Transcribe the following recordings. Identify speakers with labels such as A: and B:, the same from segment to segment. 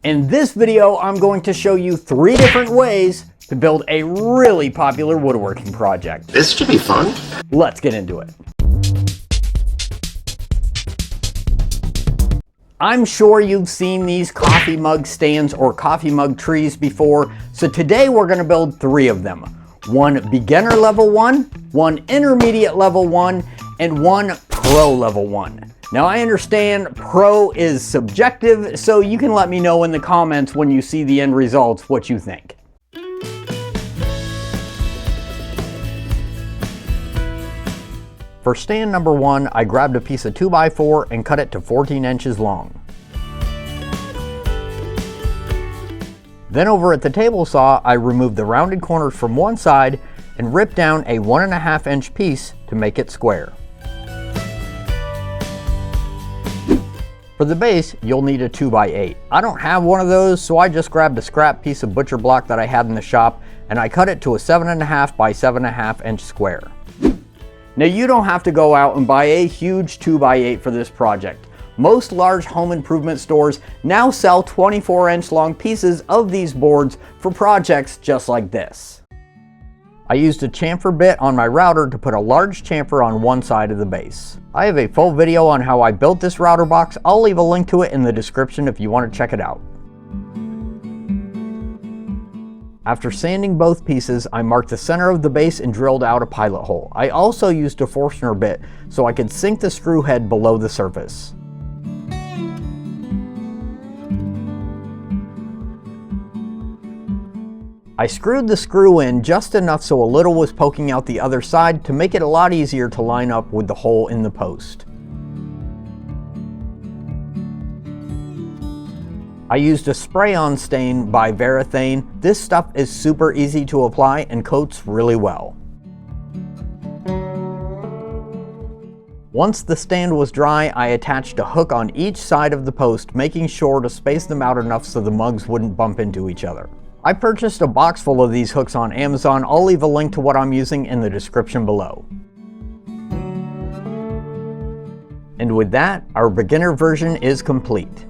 A: In this video, I'm going to show you 3 different ways to build a really popular woodworking project.
B: This should be fun.
A: Let's get into it. I'm sure you've seen these coffee mug stands or coffee mug trees before, so today we're going to build 3 of them. One beginner level 1, one intermediate level 1, and one pro level 1. Now I understand pro is subjective, so you can let me know in the comments when you see the end results what you think. For stand number 1, I grabbed a piece of 2x4 and cut it to 14 inches long. Then over at the table saw, I removed the rounded corners from one side and ripped down a 1.5 inch piece to make it square. For the base, you'll need a 2x8. I don't have one of those, so I just grabbed a scrap piece of butcher block that I had in the shop and I cut it to a 7.5 by 7.5 inch square. Now you don't have to go out and buy a huge 2x8 for this project. Most large home improvement stores now sell 24-inch long pieces of these boards for projects just like this. I used a chamfer bit on my router to put a large chamfer on one side of the base. I have a full video on how I built this router box. I'll leave a link to it in the description if you want to check it out. After sanding both pieces, I marked the center of the base and drilled out a pilot hole. I also used a Forstner bit so I could sink the screw head below the surface. I screwed the screw in just enough so a little was poking out the other side to make it a lot easier to line up with the hole in the post. I used a spray-on stain by Varathane. This stuff is super easy to apply and coats really well. Once the stand was dry, I attached a hook on each side of the post, making sure to space them out enough so the mugs wouldn't bump into each other. I purchased a box full of these hooks on Amazon. I'll leave a link to what I'm using in the description below. And with that, our beginner version is complete.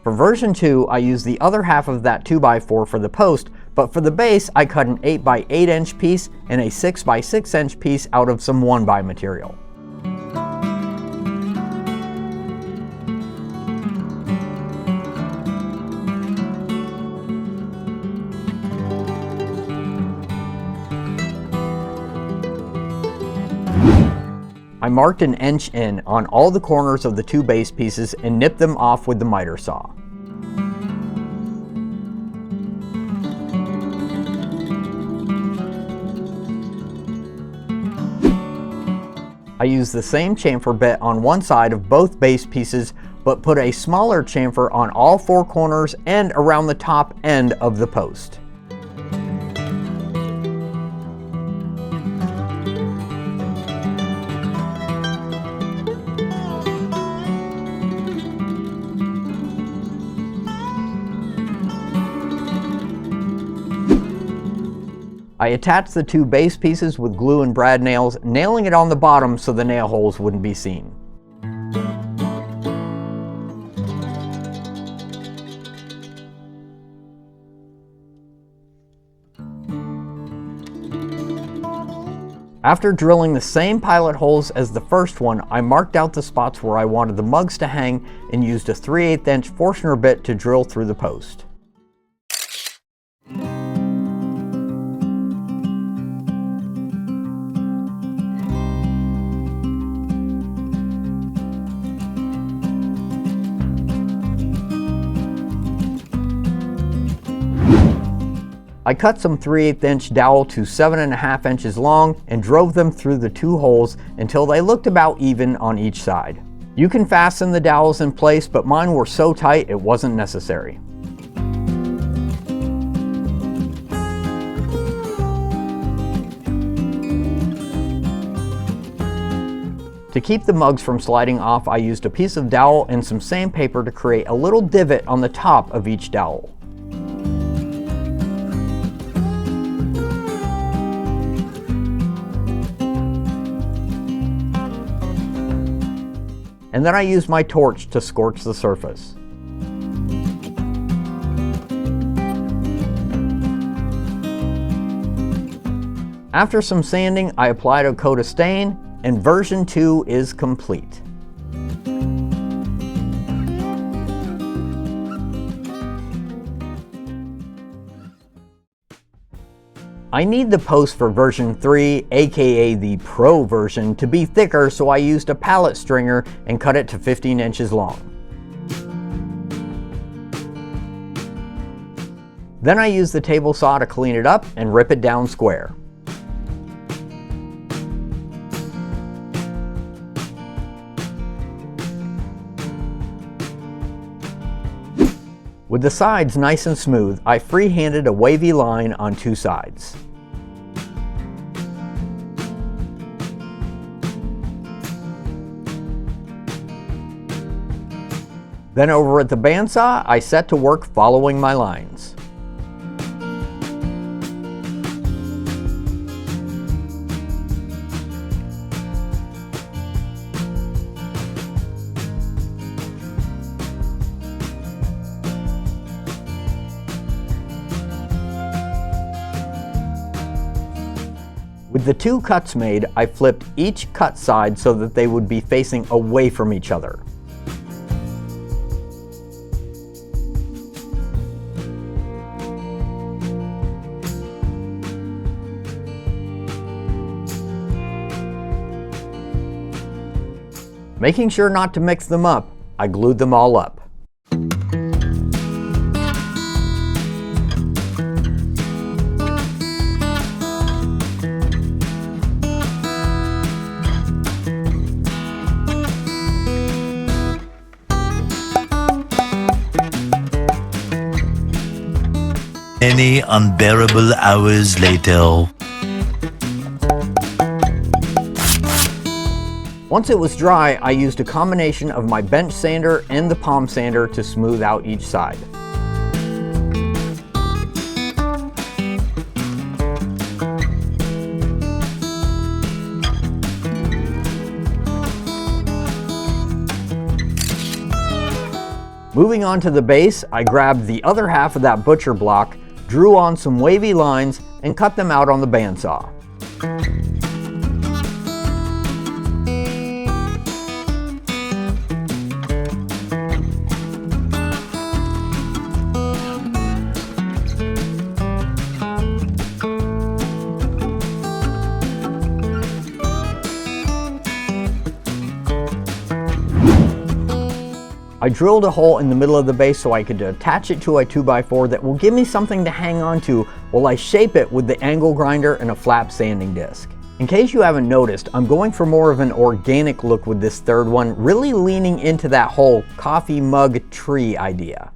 A: For version 2, I used the other half of that 2x4 for the post, but for the base, I cut an 8x8 inch piece and a 6x6 inch piece out of some 1x material. I marked an inch in on all the corners of the 2 base pieces and nipped them off with the miter saw. I used the same chamfer bit on one side of both base pieces, but put a smaller chamfer on all 4 corners and around the top end of the post. I attached the 2 base pieces with glue and brad nails, nailing it on the bottom so the nail holes wouldn't be seen. After drilling the same pilot holes as the first one, I marked out the spots where I wanted the mugs to hang and used a 3/8 inch Forstner bit to drill through the post. I cut some 3/8 inch dowel to 7.5 inches long and drove them through the 2 holes until they looked about even on each side. You can fasten the dowels in place, but mine were so tight it wasn't necessary. To keep the mugs from sliding off, I used a piece of dowel and some sandpaper to create a little divot on the top of each dowel. and then I used my torch to scorch the surface. After some sanding, I applied a coat of stain, and version 2 is complete. I need the post for version 3, aka the Pro version, to be thicker, so I used a pallet stringer and cut it to 15 inches long. Then I used the table saw to clean it up and rip it down square. With the sides nice and smooth, I free-handed a wavy line on 2 sides. Then over at the bandsaw, I set to work following my lines. With the 2 cuts made, I flipped each cut side so that they would be facing away from each other. Making sure not to mix them up, I glued them all up.
B: Many unbearable hours later.
A: Once it was dry, I used a combination of my bench sander and the palm sander to smooth out each side. Moving on to the base, I grabbed the other half of that butcher block, drew on some wavy lines, and cut them out on the bandsaw. I drilled a hole in the middle of the base so I could attach it to a 2x4 that will give me something to hang on to while I shape it with the angle grinder and a flap sanding disc. In case you haven't noticed, I'm going for more of an organic look with this third one, really leaning into that whole coffee mug tree idea.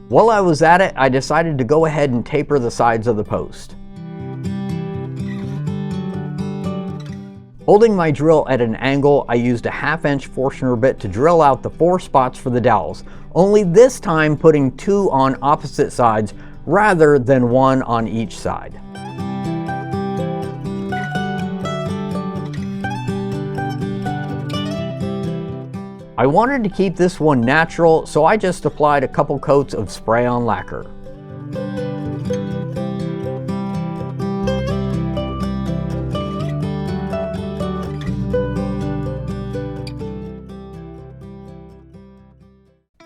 A: While I was at it, I decided to go ahead and taper the sides of the post. Holding my drill at an angle, I used a 1/2 inch Forstner bit to drill out the 4 spots for the dowels, only this time putting 2 on opposite sides rather than 1 on each side. I wanted to keep this one natural, so I just applied a couple coats of spray-on lacquer.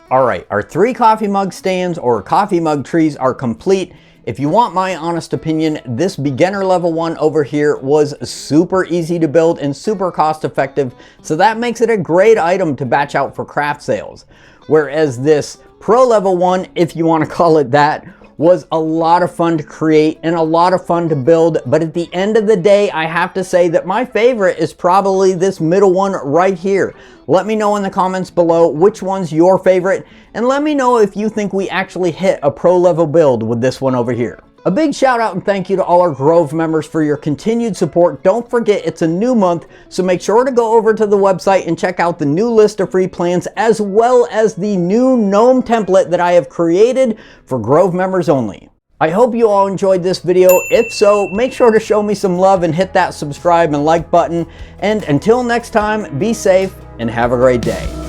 A: Alright, our 3 coffee mug stands or coffee mug trees are complete. If you want my honest opinion, this beginner level one over here was super easy to build and super cost effective, so that makes it a great item to batch out for craft sales. Whereas this pro level one, if you want to call it that, was a lot of fun to create and a lot of fun to build, but at the end of the day, I have to say that my favorite is probably this middle one right here. Let me know in the comments below which one's your favorite, and let me know if you think we actually hit a pro level build with this one over here. A big shout out and thank you to all our Grove members for your continued support. Don't forget, it's a new month, so make sure to go over to the website and check out the new list of free plans, as well as the new GNOME template that I have created for Grove members only. I hope you all enjoyed this video. If so, make sure to show me some love and hit that subscribe and like button. And until next time, be safe and have a great day.